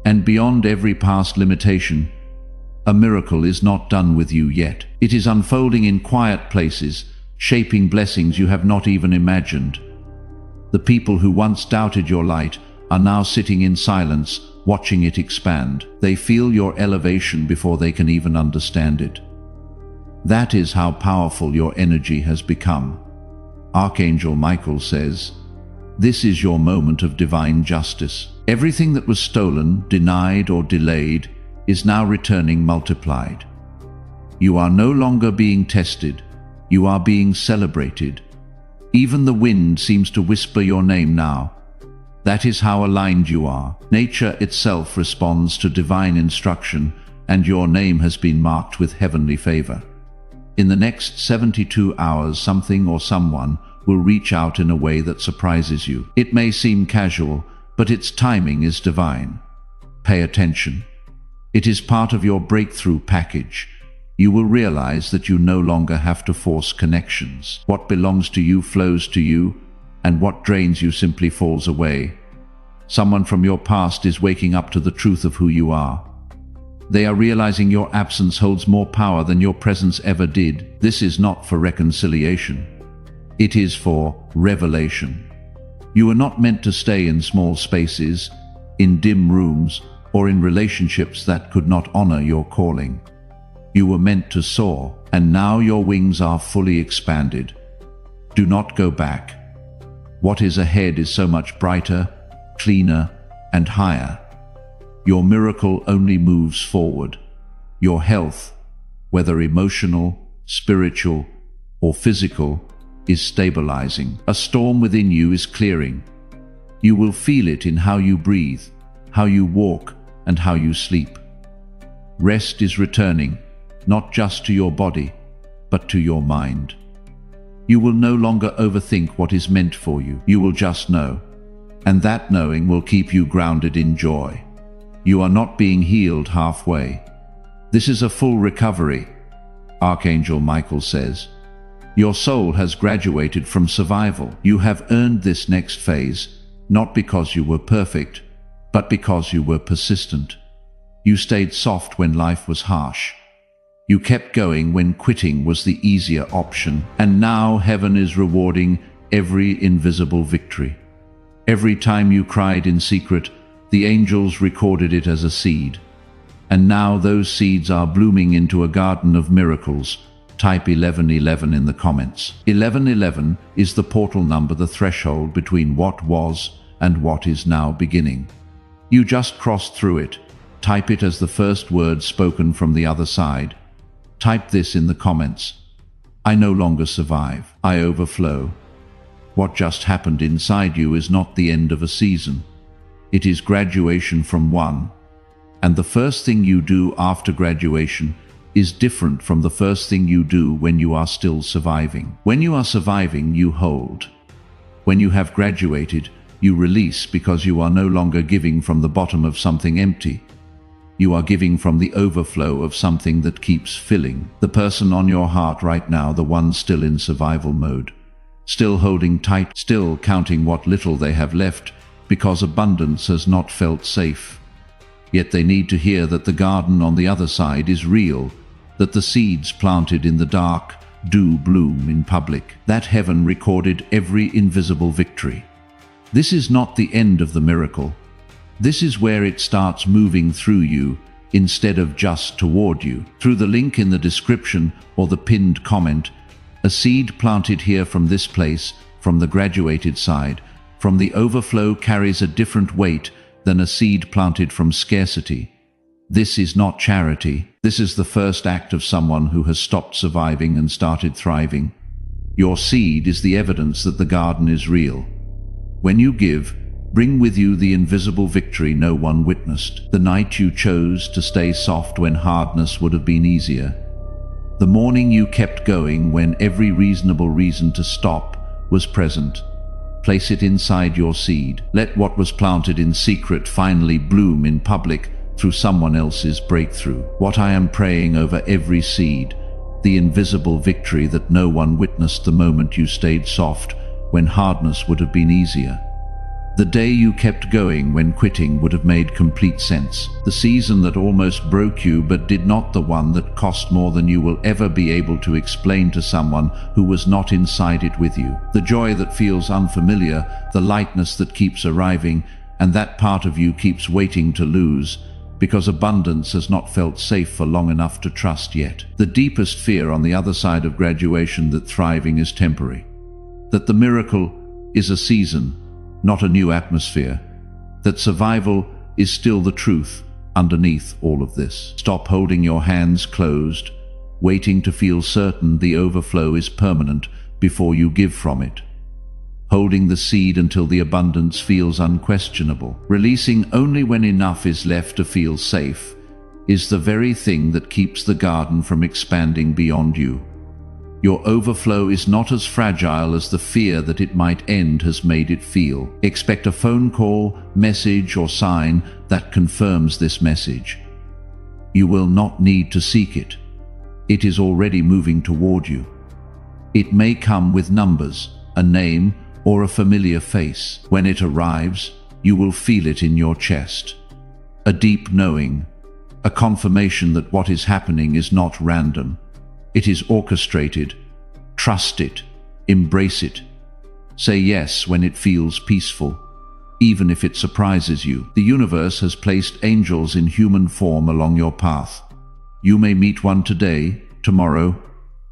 and beyond every past limitation. A miracle is not done with you yet. It is unfolding in quiet places, shaping blessings you have not even imagined. The people who once doubted your light are now sitting in silence, watching it expand. They feel your elevation before they can even understand it. That is how powerful your energy has become. Archangel Michael says, "This is your moment of divine justice. Everything that was stolen, denied, or delayed is now returning multiplied. You are no longer being tested. You are being celebrated. Even the wind seems to whisper your name now. That is how aligned you are. Nature itself responds to divine instruction, and your name has been marked with heavenly favor. In the next 72 hours, something or someone will reach out in a way that surprises you. It may seem casual, but its timing is divine. Pay attention. It is part of your breakthrough package. You will realize that you no longer have to force connections. What belongs to you flows to you, and what drains you simply falls away. Someone from your past is waking up to the truth of who you are. They are realizing your absence holds more power than your presence ever did. This is not for reconciliation. It is for revelation. You are not meant to stay in small spaces, in dim rooms, or in relationships that could not honor your calling. You were meant to soar, and now your wings are fully expanded. Do not go back. What is ahead is so much brighter, cleaner, and higher. Your miracle only moves forward. Your health, whether emotional, spiritual, or physical, is stabilizing. A storm within you is clearing. You will feel it in how you breathe, how you walk, and how you sleep. Rest is returning, not just to your body, but to your mind. You will no longer overthink what is meant for you. You will just know, and that knowing will keep you grounded in joy. You are not being healed halfway. This is a full recovery, Archangel Michael says. Your soul has graduated from survival. You have earned this next phase, not because you were perfect, but because you were persistent. You stayed soft when life was harsh. You kept going when quitting was the easier option, and now heaven is rewarding every invisible victory. Every time you cried in secret, the angels recorded it as a seed. And now those seeds are blooming into a garden of miracles. Type 1111 in the comments. 1111 is the portal number, the threshold between what was and what is now beginning. You just crossed through it. Type it as the first word spoken from the other side. Type this in the comments. I no longer survive. I overflow. What just happened inside you is not the end of a season. It is graduation from one. And the first thing you do after graduation is different from the first thing you do when you are still surviving. When you are surviving, you hold. When you have graduated, you release because you are no longer giving from the bottom of something empty. You are giving from the overflow of something that keeps filling. The person on your heart right now, the one still in survival mode, still holding tight, still counting what little they have left because abundance has not felt safe. Yet they need to hear that the garden on the other side is real, that the seeds planted in the dark do bloom in public, that heaven recorded every invisible victory. This is not the end of the miracle. This is where it starts moving through you instead of just toward you. Through the link in the description or the pinned comment, a seed planted here from this place, from the graduated side, from the overflow, carries a different weight than a seed planted from scarcity. This is not charity. This is the first act of someone who has stopped surviving and started thriving. Your seed is the evidence that the garden is real. When you give, bring with you the invisible victory no one witnessed. The night you chose to stay soft when hardness would have been easier. The morning you kept going when every reasonable reason to stop was present. Place it inside your seed. Let what was planted in secret finally bloom in public through someone else's breakthrough. What I am praying over every seed, the invisible victory that no one witnessed the moment you stayed soft when hardness would have been easier. The day you kept going when quitting would have made complete sense. The season that almost broke you but did not, the one that cost more than you will ever be able to explain to someone who was not inside it with you. The joy that feels unfamiliar, the lightness that keeps arriving, and that part of you keeps waiting to lose, because abundance has not felt safe for long enough to trust yet. The deepest fear on the other side of graduation, that thriving is temporary, that the miracle is a season, not a new atmosphere, that survival is still the truth underneath all of this. Stop holding your hands closed, waiting to feel certain the overflow is permanent before you give from it. Holding the seed until the abundance feels unquestionable. Releasing only when enough is left to feel safe is the very thing that keeps the garden from expanding beyond you. Your overflow is not as fragile as the fear that it might end has made it feel. Expect a phone call, message, or sign that confirms this message. You will not need to seek it. It is already moving toward you. It may come with numbers, a name, or a familiar face. When it arrives, you will feel it in your chest. A deep knowing, a confirmation that what is happening is not random. It is orchestrated. Trust it. Embrace it. Say yes when it feels peaceful, even if it surprises you. The universe has placed angels in human form along your path. You may meet one today, tomorrow,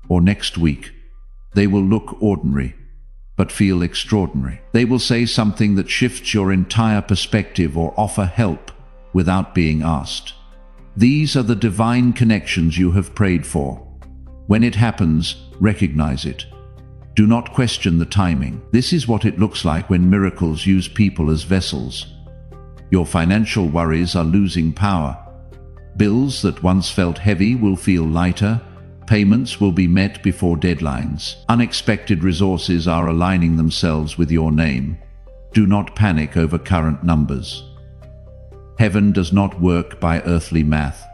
or next week. They will look ordinary, but feel extraordinary. They will say something that shifts your entire perspective or offer help without being asked. These are the divine connections you have prayed for. When it happens, recognize it. Do not question the timing. This is what it looks like when miracles use people as vessels. Your financial worries are losing power. Bills that once felt heavy will feel lighter. Payments will be met before deadlines. Unexpected resources are aligning themselves with your name. Do not panic over current numbers. Heaven does not work by earthly math.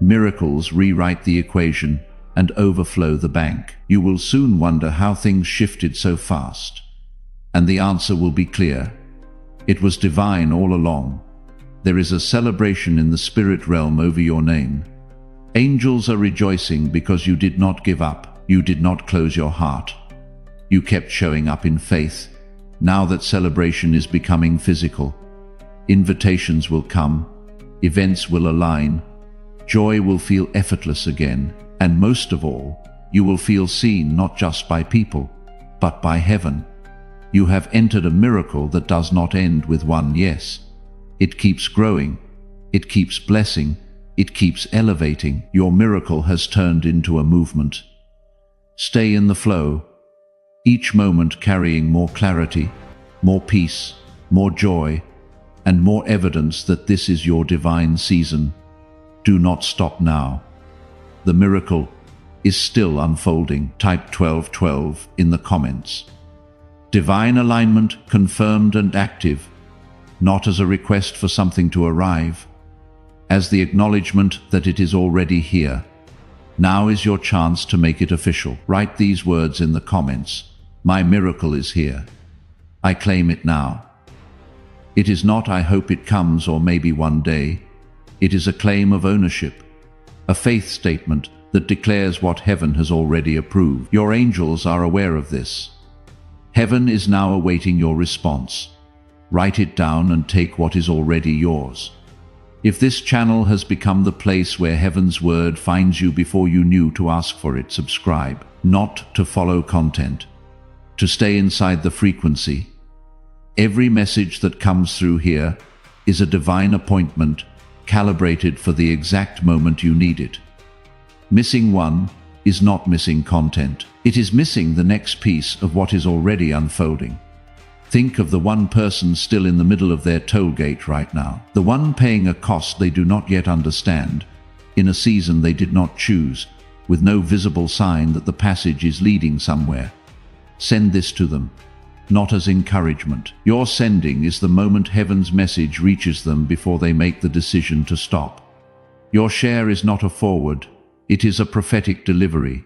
Miracles rewrite the equation and overflow the bank. You will soon wonder how things shifted so fast. And the answer will be clear. It was divine all along. There is a celebration in the spirit realm over your name. Angels are rejoicing because you did not give up. You did not close your heart. You kept showing up in faith. Now that celebration is becoming physical. Invitations will come. Events will align. Joy will feel effortless again. And most of all, you will feel seen not just by people, but by heaven. You have entered a miracle that does not end with one yes. It keeps growing. It keeps blessing. It keeps elevating. Your miracle has turned into a movement. Stay in the flow, each moment carrying more clarity, more peace, more joy, and more evidence that this is your divine season. Do not stop now. The miracle is still unfolding. Type 1212 in the comments. Divine alignment confirmed and active, not as a request for something to arrive, as the acknowledgement that it is already here. Now is your chance to make it official. Write these words in the comments. My miracle is here. I claim it now. It is not I hope it comes or maybe one day. It is a claim of ownership, a faith statement that declares what heaven has already approved. Your angels are aware of this. Heaven is now awaiting your response. Write it down and take what is already yours. If this channel has become the place where heaven's word finds you before you knew to ask for it, subscribe. Not to follow content, to stay inside the frequency. Every message that comes through here is a divine appointment, calibrated for the exact moment you need it. Missing one is not missing content. It is missing the next piece of what is already unfolding. Think of the one person still in the middle of their toll gate right now, the one paying a cost they do not yet understand, in a season they did not choose, with no visible sign that the passage is leading somewhere. Send this to them, not as encouragement. Your sending is the moment heaven's message reaches them before they make the decision to stop. Your share is not a forward, it is a prophetic delivery.